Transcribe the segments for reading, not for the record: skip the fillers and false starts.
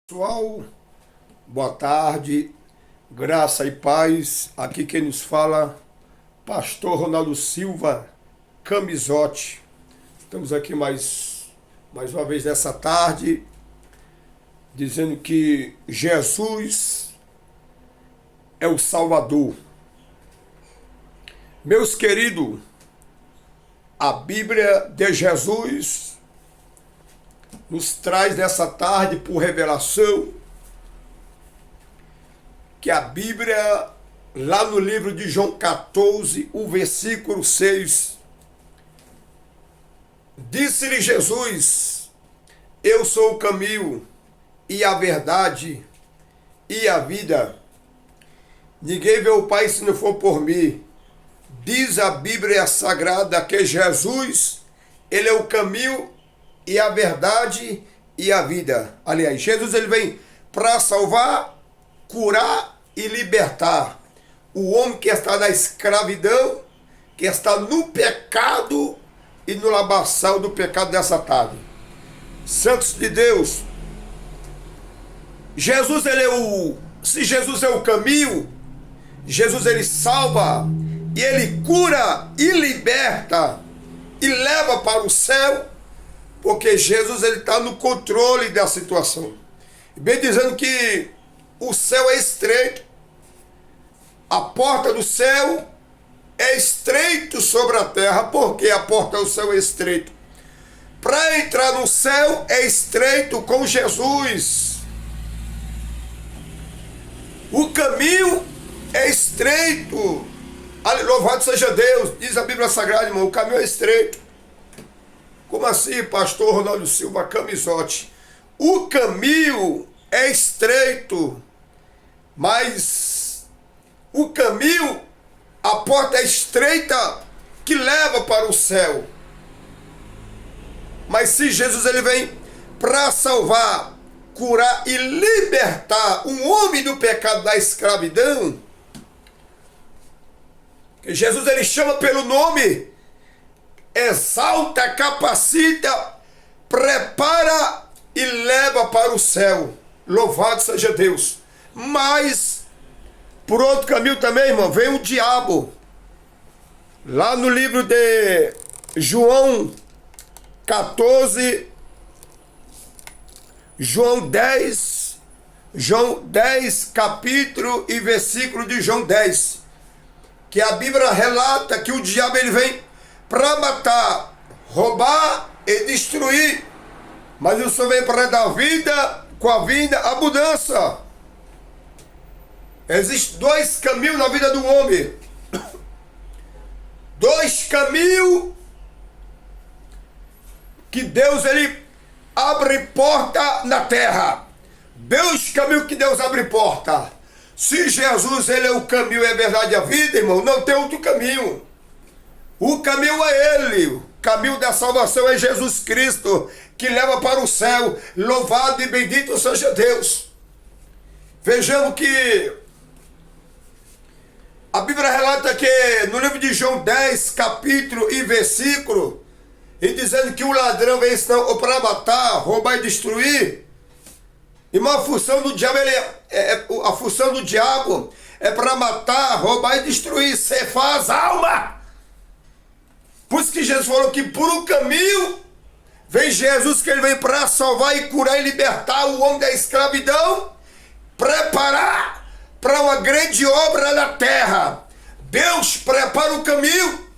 Pessoal, boa tarde, graça e paz. Aqui quem nos fala, Pastor Ronaldo Silva Camisotti. Estamos aqui mais uma vez nessa tarde, dizendo que Jesus é o Salvador. Meus queridos, a Bíblia de Jesus nos traz nessa tarde por revelação que a Bíblia, lá no livro de João 14, o versículo 6, disse-lhe Jesus: eu sou o caminho e a verdade e a vida. Ninguém vê o Pai se não for por mim. Diz a Bíblia Sagrada que Jesus, ele é o caminho e a verdade e a vida. Aliás, Jesus ele vem para salvar, curar e libertar o homem que está na escravidão, que está no pecado e no lamaçal do pecado dessa tarde. Santos de Deus, Jesus ele é se Jesus é o caminho, Jesus ele salva e ele cura e liberta e leva para o céu, porque Jesus ele está no controle da situação. Bem dizendo que o céu é estreito, a porta do céu é estreito sobre a terra. Porque a porta do céu é estreito? Para entrar no céu é estreito com Jesus. O caminho é estreito. Louvado seja Deus, diz a Bíblia Sagrada, irmão, o caminho é estreito. Como assim, pastor Ronaldo Silva Camisotti? O caminho é estreito, mas o caminho, a porta é estreita que leva para o céu. Mas se Jesus ele vem para salvar, curar e libertar um homem do pecado da escravidão, que Jesus ele chama pelo nome, exalta, capacita, prepara e leva para o céu. Louvado seja Deus. Mas, por outro caminho também, irmão, vem o diabo. Lá no livro de João 14, João 10, capítulo e versículo de João 10, que a Bíblia relata que o diabo ele vem para matar, roubar e destruir, mas o Senhor vem para dar vida, com a vida, abundância. Existem dois caminhos na vida do homem. Dois caminhos que Deus ele abre porta na terra. Dois caminhos que Deus abre porta. Se Jesus ele é o caminho, é a verdade e a vida, irmão, não tem outro caminho. O caminho é ele, o caminho da salvação é Jesus Cristo, que leva para o céu. Louvado e bendito seja Deus. Vejamos que a Bíblia relata que no livro de João 10, capítulo e versículo, e dizendo que o ladrão vem senão para matar, roubar e destruir. Irmão, a função do diabo a função do diabo é para matar, roubar e destruir, ceifar as almas. Por isso que Jesus falou que por um caminho vem Jesus, que ele vem para salvar e curar e libertar o homem da escravidão, preparar para uma grande obra na terra. Deus prepara o caminho.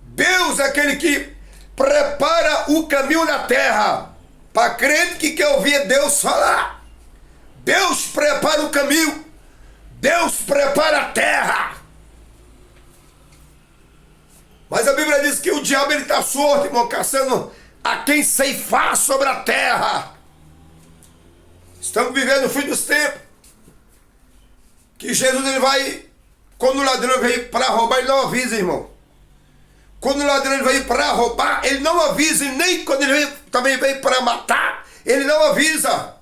Deus é aquele que prepara o caminho na terra. Para crente que quer ouvir Deus falar. Deus prepara o caminho. Deus prepara a terra. Mas a Bíblia diz que o diabo ele está surdo, irmão, caçando a quem ceifar sobre a terra. Estamos vivendo o fim dos tempos. Que Jesus ele vai, quando o ladrão vem para roubar, ele não avisa, irmão. Quando o ladrão vem para roubar, ele não avisa. E nem quando ele também vem para matar, ele não avisa.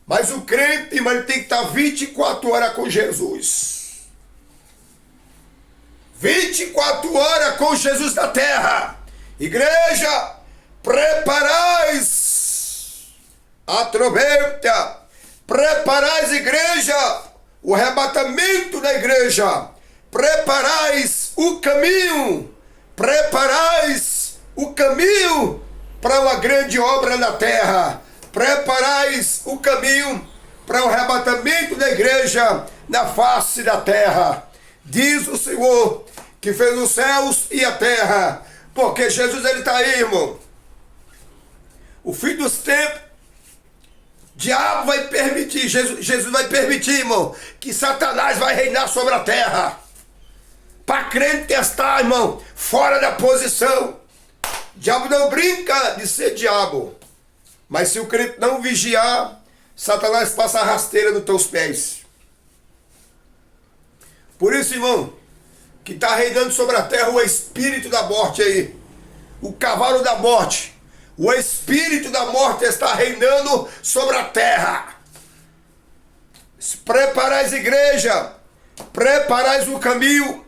Mas o crente, irmão, ele tem que estar 24 horas com Jesus. 24 horas com Jesus na terra. Igreja, preparais a trombeta, preparais, igreja, o arrebatamento da igreja, preparais o caminho, preparais o caminho para uma grande obra na terra, preparais o caminho para o arrebatamento da igreja na face da terra. Diz o Senhor que fez os céus e a terra, porque Jesus ele está aí, irmão. O fim dos tempos, diabo vai permitir, Jesus vai permitir, irmão, que Satanás vai reinar sobre a terra. Para crente testar, irmão, fora da posição. Diabo não brinca de ser diabo. Mas se o crente não vigiar, Satanás passa a rasteira nos teus pés. Por isso, irmão, que está reinando sobre a terra o espírito da morte aí. O cavalo da morte. O espírito da morte está reinando sobre a terra. Preparais, igreja. Preparais o caminho.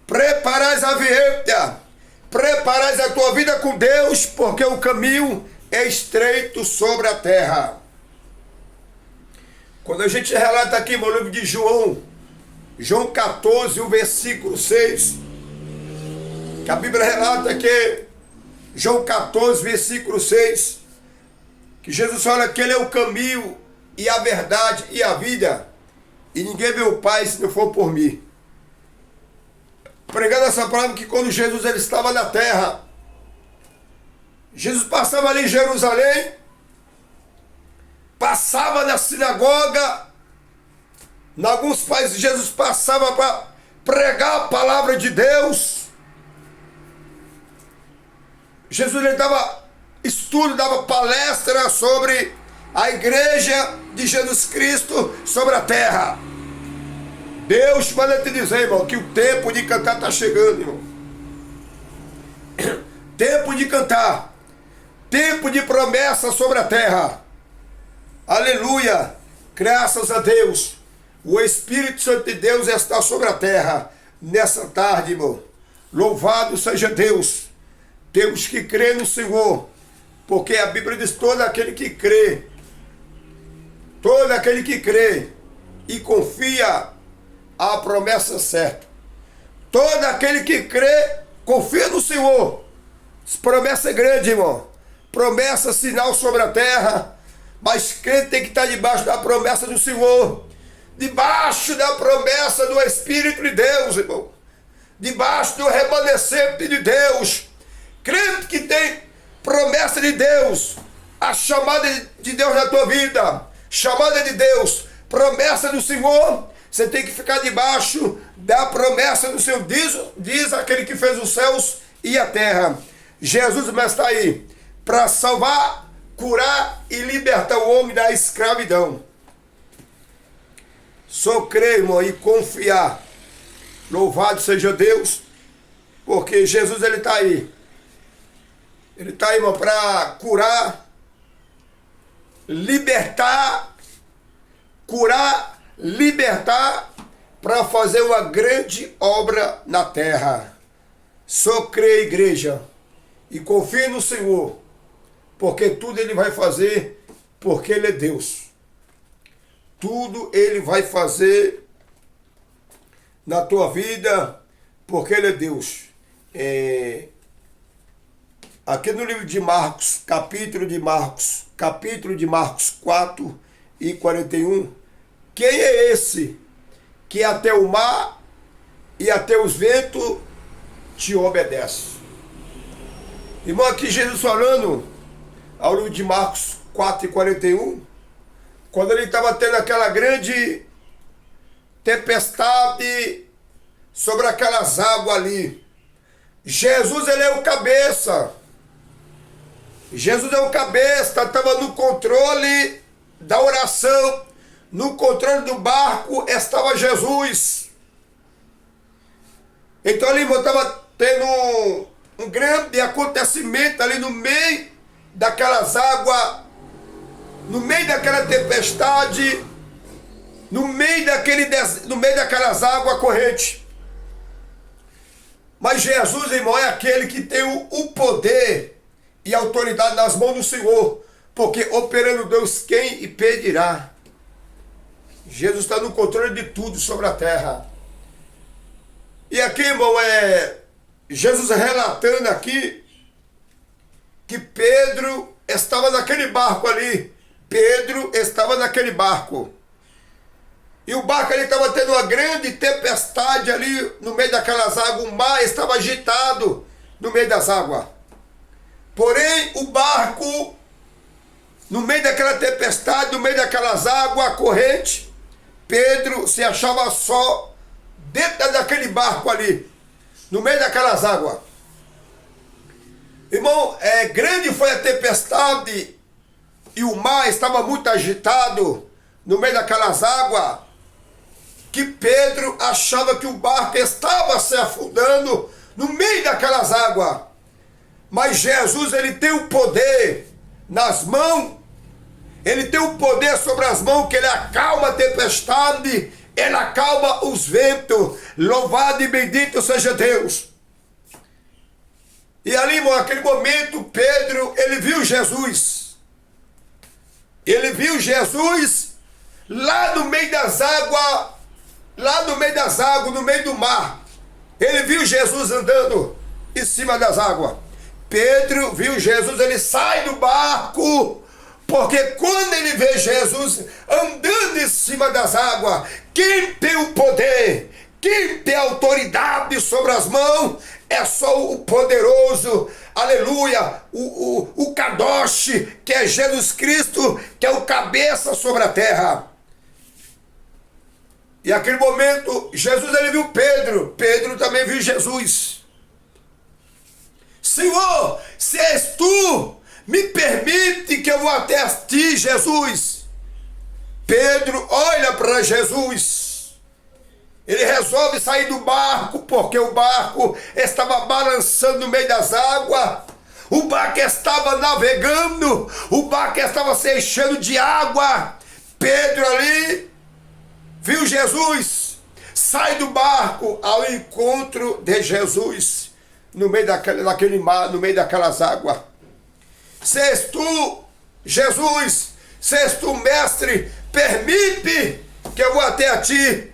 Preparais a vieta. Preparais a tua vida com Deus, porque o caminho é estreito sobre a terra. Quando a gente relata aqui no livro de João 14, o versículo 6, que a Bíblia relata que João 14, versículo 6, que Jesus fala que Ele é o caminho e a verdade e a vida, e ninguém vê o Pai se não for por mim. Pregando essa palavra que quando Jesus ele estava na terra, Jesus passava ali em Jerusalém, passava na sinagoga, em alguns países Jesus passava para pregar a palavra de Deus. Jesus ele dava estudo, dava palestra sobre a igreja de Jesus Cristo sobre a terra. Deus manda te dizer, irmão, que o tempo de cantar está chegando, irmão. Tempo de cantar. Tempo de promessa sobre a terra. Aleluia. Graças a Deus. O Espírito Santo de Deus está sobre a terra nessa tarde, irmão. Louvado seja Deus. Temos que crer no Senhor. Porque a Bíblia diz: todo aquele que crê, todo aquele que crê e confia, a promessa certa. Todo aquele que crê, confia no Senhor. Promessa é grande, irmão. Promessa, sinal sobre a terra. Mas crente tem que estar debaixo da promessa do Senhor. Debaixo da promessa do Espírito de Deus, irmão. Debaixo do remanescente de Deus. Crente que tem promessa de Deus. A chamada de Deus na tua vida. Chamada de Deus. Promessa do Senhor. Você tem que ficar debaixo da promessa do Senhor. Diz aquele que fez os céus e a terra. Jesus está aí para salvar, curar e libertar o homem da escravidão. Só crer, irmão, e confiar. Louvado seja Deus, porque Jesus ele está aí. Ele está aí, irmão, para curar, libertar, para fazer uma grande obra na terra. Só crê, igreja, e confie no Senhor, porque tudo Ele vai fazer, porque Ele é Deus. Tudo Ele vai fazer na tua vida, porque Ele é Deus. Aqui no livro de Marcos, capítulo de Marcos 4 e 41, quem é esse que até o mar e até os ventos te obedece? Irmão, aqui Jesus falando ao livro de Marcos 4 e 41, quando ele estava tendo aquela grande tempestade sobre aquelas águas ali. Jesus, ele é o cabeça. Jesus é o cabeça, estava no controle da oração, no controle do barco estava Jesus. Então ali estava tendo um grande acontecimento ali no meio daquelas águas, no meio daquela tempestade, no meio daquelas águas correntes. Mas Jesus, irmão, é aquele que tem o poder e autoridade nas mãos do Senhor. Porque operando Deus, quem impedirá? Jesus está no controle de tudo sobre a terra. E aqui, irmão, Jesus relatando aqui que Pedro estava naquele barco ali. Pedro estava naquele barco. E o barco ali estava tendo uma grande tempestade ali no meio daquelas águas. O mar estava agitado no meio das águas. Porém, o barco, no meio daquela tempestade, no meio daquelas águas correntes, Pedro se achava só dentro daquele barco ali, no meio daquelas águas. Irmão, grande foi a tempestade e o mar estava muito agitado no meio daquelas águas, que Pedro achava que o barco estava se afundando no meio daquelas águas. Mas Jesus, ele tem o poder nas mãos. Ele tem o poder sobre as mãos, que ele acalma a tempestade, ele acalma os ventos. Louvado e bendito seja Deus. E ali, irmão, naquele momento, Pedro, ele viu Jesus. Ele viu Jesus lá no meio das águas, no meio do mar. Ele viu Jesus andando em cima das águas. Pedro viu Jesus, ele sai do barco, porque quando ele vê Jesus andando em cima das águas, quem tem o poder, quem tem autoridade sobre as mãos, é só o poderoso, aleluia, o Kadosh, que é Jesus Cristo, que é o cabeça sobre a terra. E naquele momento, Jesus, ele viu Pedro, Pedro também viu Jesus. Senhor, se és tu, me permite que eu vou até ti, Jesus. Pedro olha para Jesus. Ele resolve sair do barco, porque o barco estava balançando no meio das águas. O barco estava navegando, o barco estava se enchendo de água. Pedro ali viu Jesus, sai do barco ao encontro de Jesus. No meio daquele mar, no meio daquelas águas. Se és tu, Jesus, se és tu, mestre, permite que eu vou até a ti.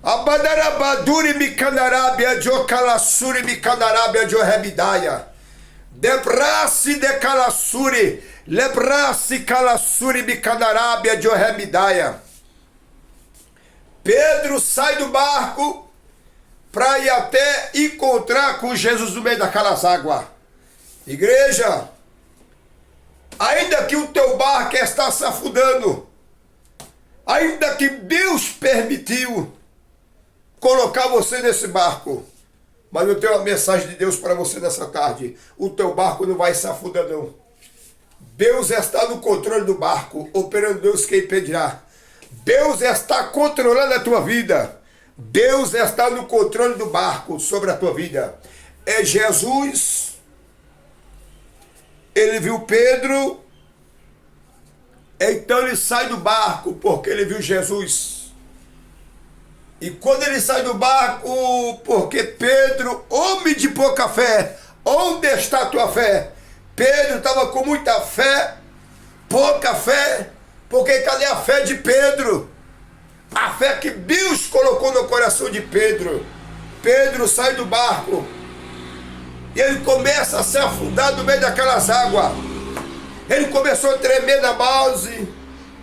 Abadarabaduri mikanarabia de okalassuri mikanarabia de orebidaya. Debrace de calassuri, lebrace calassuri mikanarabia de orebidaya. Pedro sai do barco para ir até encontrar com Jesus no meio daquelas águas. Igreja, ainda que o teu barco está se afundando, ainda que Deus permitiu colocar você nesse barco, mas eu tenho uma mensagem de Deus para você nessa tarde: o teu barco não vai se afundar não. Deus está no controle do barco, operando Deus quem impedirá. Deus está controlando a tua vida. Deus está no controle do barco sobre a tua vida. É Jesus. Ele viu Pedro, então ele sai do barco, porque ele viu Jesus. E quando ele sai do barco, porque Pedro, homem de pouca fé, onde está a tua fé? Pedro estava com muita fé, pouca fé, porque cadê a fé de Pedro? A fé que Deus colocou no coração de Pedro. Pedro sai do barco e ele começa a se afundar no meio daquelas águas. Ele começou a tremer na base.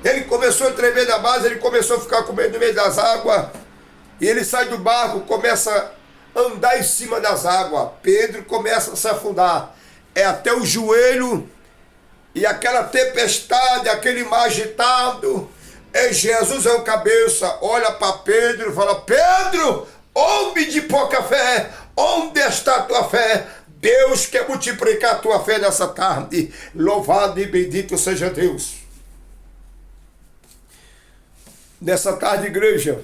Ele começou a ficar com medo no meio das águas. E ele sai do barco, começa a andar em cima das águas. Pedro começa a se afundar. É até o joelho. E aquela tempestade, aquele mar agitado. Jesus é o cabeça, olha para Pedro e fala: Pedro, homem de pouca fé, onde está a tua fé? Deus quer multiplicar a tua fé nessa tarde. Louvado e bendito seja Deus. Nessa tarde, igreja,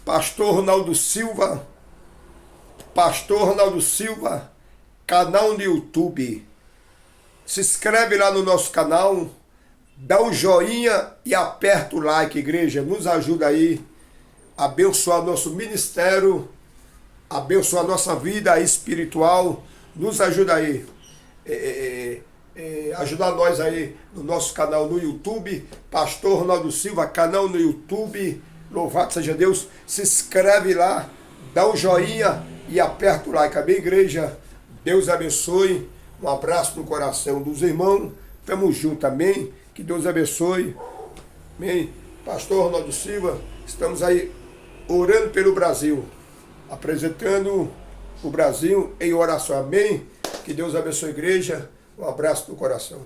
Pastor Ronaldo Silva, canal no YouTube. Se inscreve lá no nosso canal. Dá um joinha e aperta o like, igreja. Nos ajuda aí a abençoar nosso ministério, abençoar nossa vida espiritual. Nos ajuda aí. ajudar nós aí no nosso canal no YouTube, Pastor Ronaldo Silva, canal no YouTube, louvado seja Deus. Se inscreve lá, dá um joinha e aperta o like. Amém, igreja? Deus abençoe. Um abraço no coração dos irmãos. Tamo junto, amém? Que Deus abençoe. Amém? Pastor Ronaldo Silva, estamos aí orando pelo Brasil, apresentando o Brasil em oração, amém? Que Deus abençoe a igreja. Um abraço no coração.